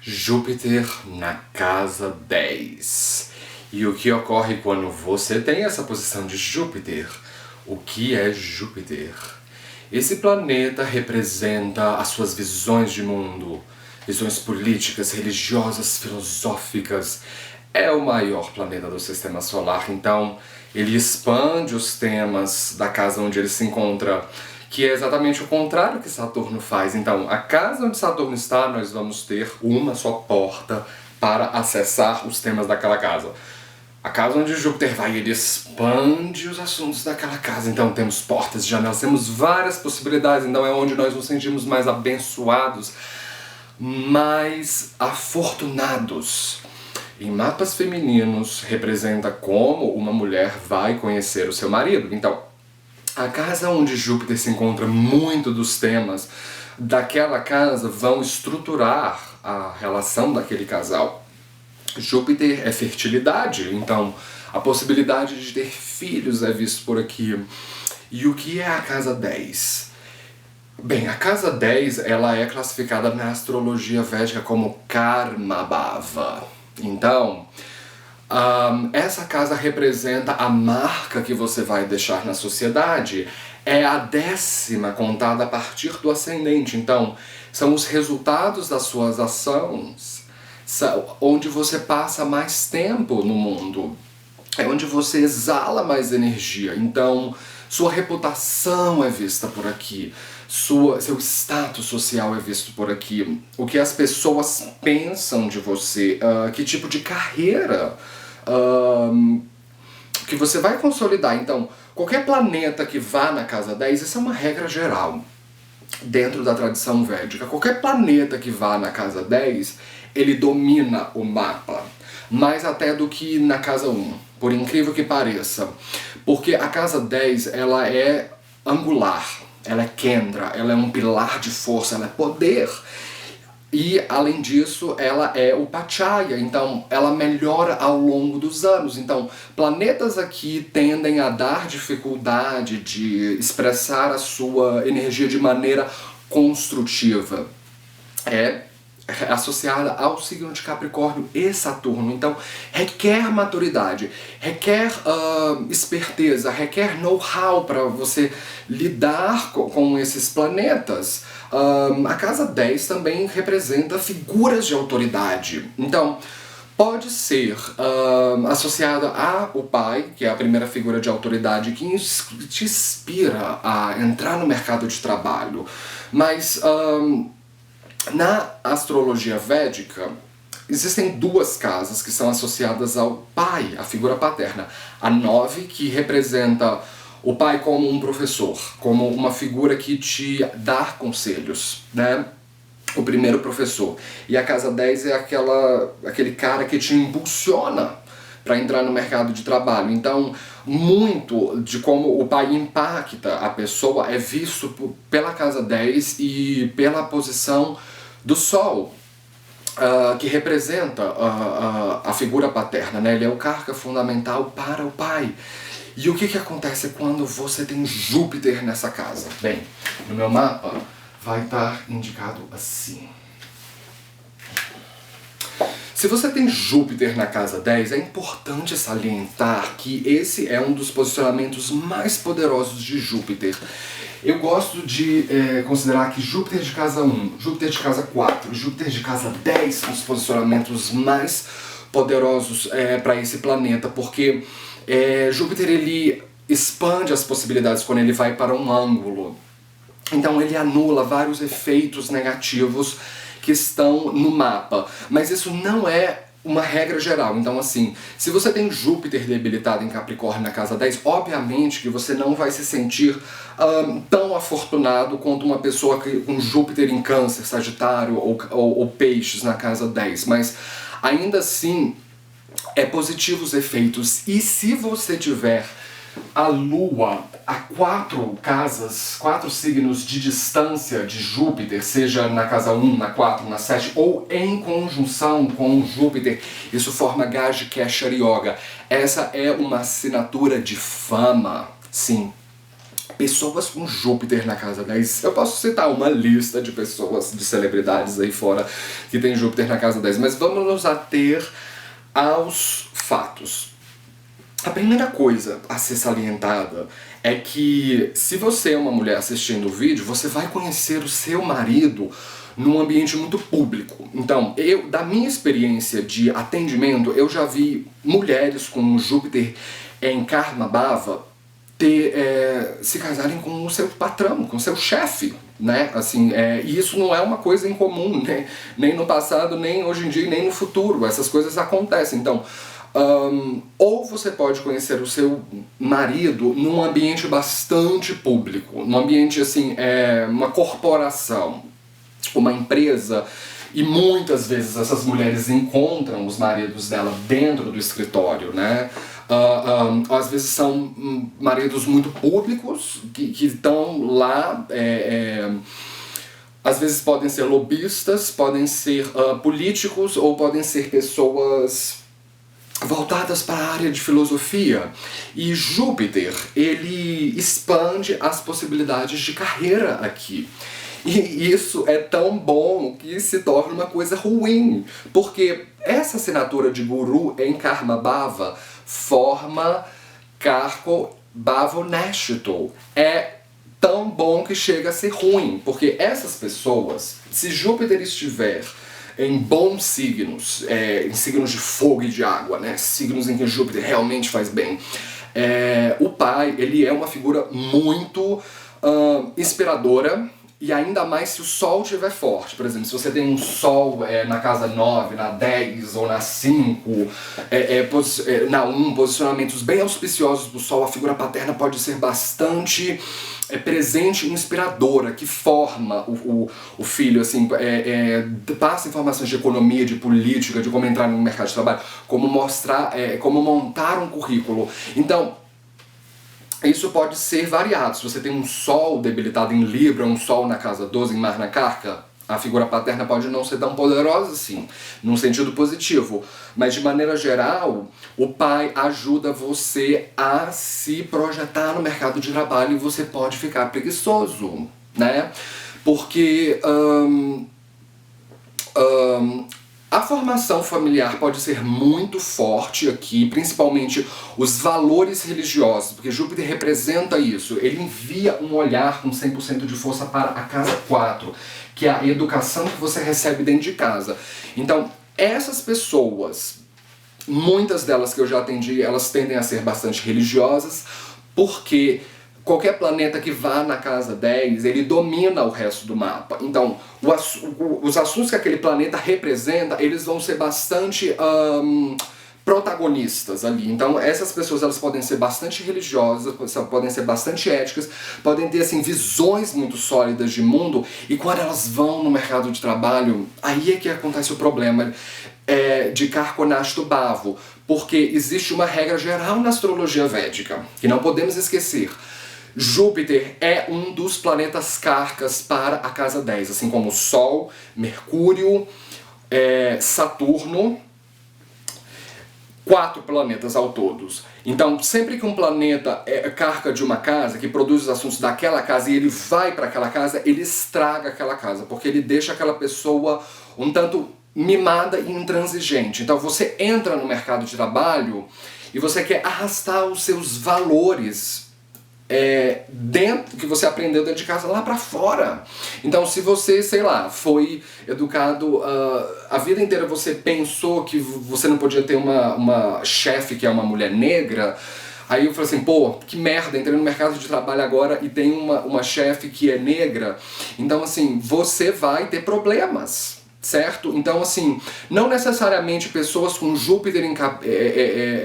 Júpiter na casa 10. E o que ocorre quando você tem essa posição de Júpiter? O que é Júpiter? Esse planeta representa as suas visões de mundo, visões políticas, religiosas, filosóficas. É o maior planeta do sistema solar, então ele expande os temas da casa onde ele se encontra, que é exatamente o contrário que Saturno faz. Então, a casa onde Saturno está, nós vamos ter uma só porta para acessar os temas daquela casa. A casa onde Júpiter vai, ele expande os assuntos daquela casa. Então temos portas, janelas, temos várias possibilidades. Então é onde nós nos sentimos mais abençoados, mais afortunados. Em mapas femininos, representa como uma mulher vai conhecer o seu marido. Então, a casa onde Júpiter se encontra, muito dos temas daquela casa vão estruturar a relação daquele casal. Júpiter é fertilidade, então a possibilidade de ter filhos é visto por aqui. E o que é a casa 10? Bem, a casa 10 ela é classificada na astrologia védica como Karma Bhava. Então, essa casa representa a marca que você vai deixar na sociedade. É a 10ª contada a partir do ascendente. Então, são os resultados das suas ações, onde você passa mais tempo no mundo, é onde você exala mais energia. Então, sua reputação é vista por aqui, seu status social é visto por aqui, o que as pessoas pensam de você, que tipo de carreira que você vai consolidar. Então, qualquer planeta que vá na casa 10, isso é uma regra geral dentro da tradição védica. Qualquer planeta que vá na casa 10, ele domina o mapa, mais até do que na casa 1, por incrível que pareça. Porque a casa 10, ela é angular, ela é Kendra, ela é um pilar de força, ela é poder. E, além disso, ela é o Pachaya, então ela melhora ao longo dos anos. Então, planetas aqui tendem a dar dificuldade de expressar a sua energia de maneira construtiva. É associada ao signo de Capricórnio e Saturno. Então, requer maturidade, requer esperteza, requer know-how para você lidar com esses planetas. A casa 10 também representa figuras de autoridade. Então, pode ser associada ao pai, que é a primeira figura de autoridade que te inspira a entrar no mercado de trabalho. Mas na astrologia védica, existem 2 casas que são associadas ao pai, a figura paterna. A 9, que representa o pai como um professor, como uma figura que te dá conselhos, né? O primeiro professor. E a casa 10 é aquele cara que te impulsiona para entrar no mercado de trabalho. Então, muito de como o pai impacta a pessoa é visto pela casa 10 e pela posição do Sol, que representa a figura paterna, né? Ele é o carga fundamental para o pai. E o que acontece quando você tem Júpiter nessa casa? Bem, no meu mapa vai estar indicado assim. Se você tem Júpiter na casa 10, é importante salientar que esse é um dos posicionamentos mais poderosos de Júpiter. Eu gosto de considerar que Júpiter de casa 1, Júpiter de casa 4, Júpiter de casa 10 são os posicionamentos mais poderosos para esse planeta, porque Júpiter ele expande as possibilidades quando ele vai para um ângulo. Então ele anula vários efeitos negativos que estão no mapa, mas isso não é uma regra geral. Então, assim, se você tem Júpiter debilitado em Capricórnio na casa 10, obviamente que você não vai se sentir tão afortunado quanto uma pessoa com Júpiter em Câncer, Sagitário ou Peixes na casa 10, mas ainda assim é positivo os efeitos. E se você tiver a Lua a 4 casas, 4 signos de distância de Júpiter, seja na casa 1, na 4, na 7, ou em conjunção com Júpiter, isso forma Gajikeshara Yoga. Essa é uma assinatura de fama, sim. Pessoas com Júpiter na casa 10. Eu posso citar uma lista de pessoas, de celebridades aí fora que tem Júpiter na casa 10, mas vamos nos ater aos fatos. A primeira coisa a ser salientada é que se você é uma mulher assistindo o vídeo, você vai conhecer o seu marido num ambiente muito público. Então, da minha experiência de atendimento, eu já vi mulheres com Júpiter em Karma Bhava se casarem com o seu patrão, com o seu chefe, né? Assim, e isso não é uma coisa incomum, né? Nem no passado, nem hoje em dia, nem no futuro. Essas coisas acontecem. Então, ou você pode conhecer o seu marido num ambiente bastante público, num ambiente assim, uma corporação, uma empresa, e muitas vezes essas mulheres encontram os maridos dela dentro do escritório, né? Às vezes são maridos muito públicos que estão lá, às vezes podem ser lobistas, podem ser políticos ou podem ser pessoas voltadas para a área de filosofia. E Júpiter, ele expande as possibilidades de carreira aqui. E isso é tão bom que se torna uma coisa ruim, porque essa assinatura de guru em Karma Bhava forma Karko Bhavoneshito. É tão bom que chega a ser ruim, porque essas pessoas, se Júpiter estiver em bons signos, em signos de fogo e de água, né? Signos em que Júpiter realmente faz bem, o pai, ele é uma figura muito inspiradora. E ainda mais se o Sol estiver forte. Por exemplo, se você tem um Sol na casa 9, na 10 ou na 5, na 1, posicionamentos bem auspiciosos do Sol, a figura paterna pode ser bastante presente e inspiradora, que forma o filho, assim, passa informações de economia, de política, de como entrar no mercado de trabalho, como mostrar, como montar um currículo. Então, isso pode ser variado. Se você tem um Sol debilitado em Libra, um Sol na casa 12 em Magna Carta, a figura paterna pode não ser tão poderosa assim, num sentido positivo. Mas de maneira geral, o pai ajuda você a se projetar no mercado de trabalho e você pode ficar preguiçoso, né? Porque a formação familiar pode ser muito forte aqui, principalmente os valores religiosos, porque Júpiter representa isso. Ele envia um olhar com 100% de força para a casa 4, que é a educação que você recebe dentro de casa. Então, essas pessoas, muitas delas que eu já atendi, elas tendem a ser bastante religiosas, porque qualquer planeta que vá na casa 10, ele domina o resto do mapa. Então, os assuntos que aquele planeta representa, eles vão ser bastante protagonistas ali. Então, essas pessoas, elas podem ser bastante religiosas, podem ser bastante éticas, podem ter, assim, visões muito sólidas de mundo, e quando elas vão no mercado de trabalho, aí é que acontece o problema de Karkonashto Bhavo, porque existe uma regra geral na astrologia védica, que não podemos esquecer. Júpiter é um dos planetas carcas para a casa 10, assim como Sol, Mercúrio, Saturno, 4 planetas ao todos. Então, sempre que um planeta é carca de uma casa, que produz os assuntos daquela casa e ele vai para aquela casa, ele estraga aquela casa, porque ele deixa aquela pessoa um tanto mimada e intransigente. Então, você entra no mercado de trabalho e você quer arrastar os seus valores dentro, que você aprendeu dentro de casa, lá pra fora. Então, se você, sei lá, foi educado a vida inteira, você pensou que você não podia ter uma chefe que é uma mulher negra, aí eu falei assim, pô, que merda, entrei no mercado de trabalho agora e tem uma chefe que é negra. Então, assim, você vai ter problemas, certo? Então, assim, não necessariamente pessoas com Júpiter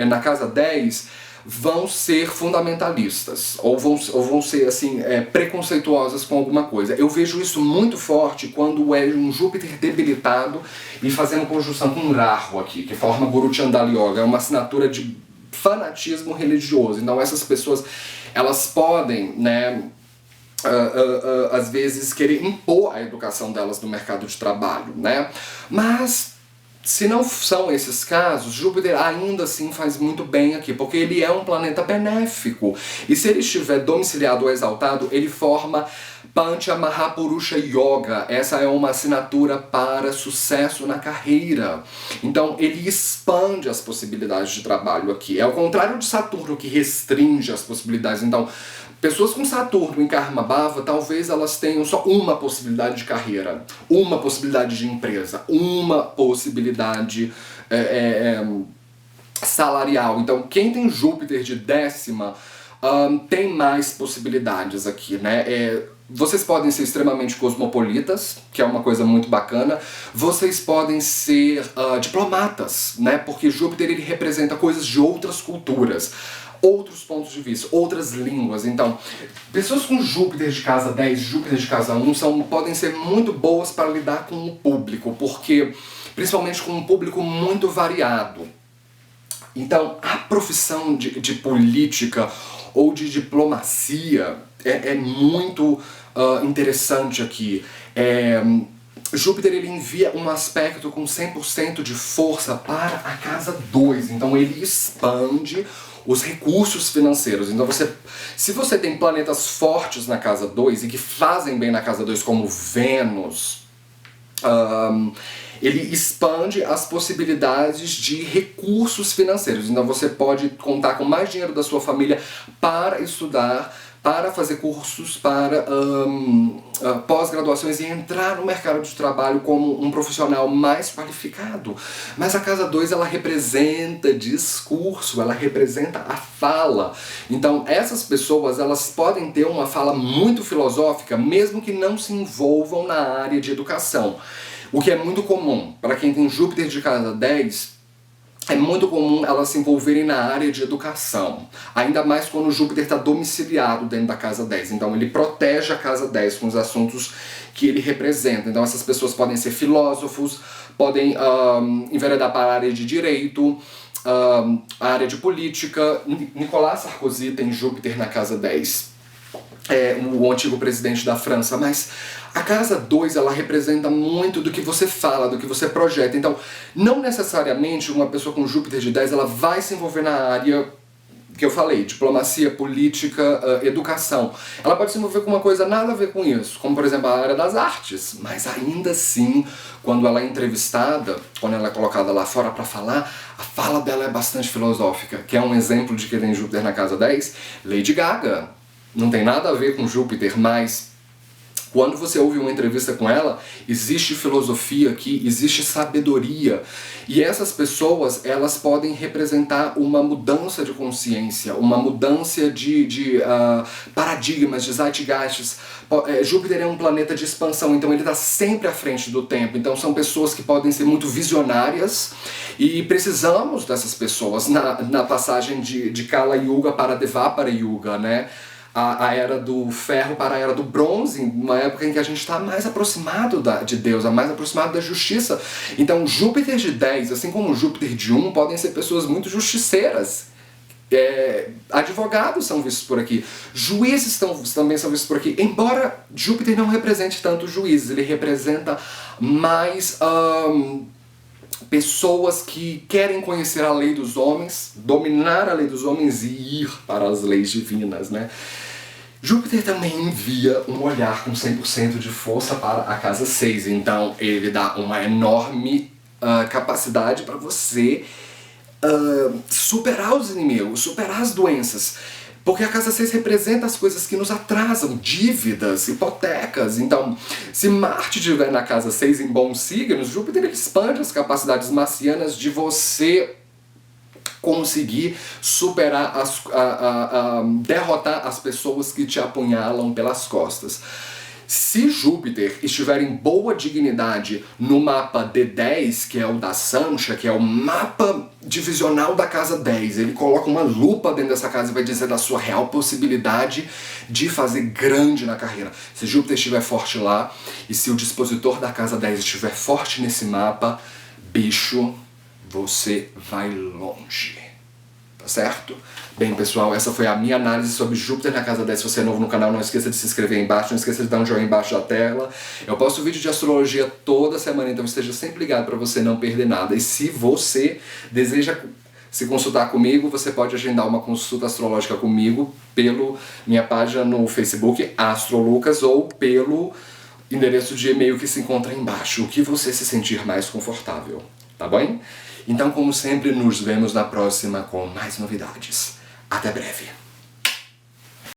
na casa 10 vão ser fundamentalistas, ou vão ser, assim, preconceituosas com alguma coisa. Eu vejo isso muito forte quando é um Júpiter debilitado e fazendo conjunção com um Rahu aqui, que forma Guru Chandala Yoga, é uma assinatura de fanatismo religioso. Então essas pessoas, elas podem, né, às vezes querer impor a educação delas no mercado de trabalho, né? Mas se não são esses casos, Júpiter ainda assim faz muito bem aqui, porque ele é um planeta benéfico. E se ele estiver domiciliado ou exaltado, ele forma Pancha Mahapurusha Yoga. Essa é uma assinatura para sucesso na carreira. Então ele expande as possibilidades de trabalho aqui. É ao contrário de Saturno, que restringe as possibilidades. Então, pessoas com Saturno em Karma Bhava, talvez elas tenham só uma possibilidade de carreira, uma possibilidade de empresa, uma possibilidade salarial. Então, quem tem Júpiter de 10ª tem mais possibilidades aqui, né? Vocês podem ser extremamente cosmopolitas, que é uma coisa muito bacana. Vocês podem ser diplomatas, né? Porque Júpiter ele representa coisas de outras culturas, outros pontos de vista, outras línguas. Então, pessoas com Júpiter de casa 10, Júpiter de casa 1 podem ser muito boas para lidar com o público, porque principalmente com um público muito variado. Então, a profissão de política ou de diplomacia é muito interessante aqui. Júpiter ele envia um aspecto com 100% de força para a casa 2, então ele expande os recursos financeiros. Então se você tem planetas fortes na casa 2 e que fazem bem na casa 2, como Vênus, ele expande as possibilidades de recursos financeiros. Então você pode contar com mais dinheiro da sua família para estudar, para fazer cursos, para pós-graduações e entrar no mercado de trabalho como um profissional mais qualificado. Mas a casa 2 ela representa discurso, ela representa a fala. Então essas pessoas elas podem ter uma fala muito filosófica, mesmo que não se envolvam na área de educação. O que é muito comum para quem tem Júpiter de casa 10, é muito comum elas se envolverem na área de educação, ainda mais quando o Júpiter está domiciliado dentro da casa 10, então ele protege a casa 10 com os assuntos que ele representa. Então essas pessoas podem ser filósofos, podem enveredar para a área de direito, a área de política. Nicolas Sarkozy tem Júpiter na casa 10, o antigo presidente da França, mas a casa 2 ela representa muito do que você fala, do que você projeta. Então, não necessariamente uma pessoa com Júpiter de 10 ela vai se envolver na área que eu falei, diplomacia, política, educação. Ela pode se envolver com uma coisa nada a ver com isso, como por exemplo a área das artes, mas ainda assim, quando ela é entrevistada, quando ela é colocada lá fora para falar, a fala dela é bastante filosófica, que é um exemplo de quem tem Júpiter na casa 10, Lady Gaga. Não tem nada a ver com Júpiter, mas quando você ouve uma entrevista com ela, existe filosofia aqui, existe sabedoria. E essas pessoas, elas podem representar uma mudança de consciência, uma mudança de paradigmas, de zeitgeists. Júpiter é um planeta de expansão, então ele está sempre à frente do tempo. Então são pessoas que podem ser muito visionárias e precisamos dessas pessoas na passagem de Kala Yuga para Dvapara Yuga, né? A era do ferro para a era do bronze, uma época em que a gente está mais aproximado de Deus, mais aproximado da justiça. Então Júpiter de 10, assim como Júpiter de 1, podem ser pessoas muito justiceiras. Advogados são vistos por aqui, juízes também são vistos por aqui, embora Júpiter não represente tanto juízes, ele representa mais pessoas que querem conhecer a lei dos homens, dominar a lei dos homens e ir para as leis divinas, né? Júpiter também envia um olhar com 100% de força para a casa 6, então ele dá uma enorme capacidade para você superar os inimigos, superar as doenças. Porque a casa 6 representa as coisas que nos atrasam, dívidas, hipotecas. Então, se Marte estiver na casa 6 em bons signos, Júpiter expande as capacidades marcianas de você conseguir superar, derrotar as pessoas que te apunhalam pelas costas. Se Júpiter estiver em boa dignidade no mapa D10, que é o da Sancha, que é o mapa divisional da casa 10, ele coloca uma lupa dentro dessa casa e vai dizer da sua real possibilidade de fazer grande na carreira. Se Júpiter estiver forte lá, e se o dispositor da casa 10 estiver forte nesse mapa, bicho, você vai longe. tá certo? Bem, pessoal, essa foi a minha análise sobre Júpiter na casa 10. Se você é novo no canal, não esqueça de se inscrever aí embaixo, não esqueça de dar um joinha embaixo da tela. Eu posto vídeo de astrologia toda semana, então esteja sempre ligado para você não perder nada. E se você deseja se consultar comigo, você pode agendar uma consulta astrológica comigo pelo minha página no Facebook, AstroLucas, ou pelo endereço de e-mail que se encontra aí embaixo, o que você se sentir mais confortável, tá bem? Então, como sempre, nos vemos na próxima com mais novidades. Até breve!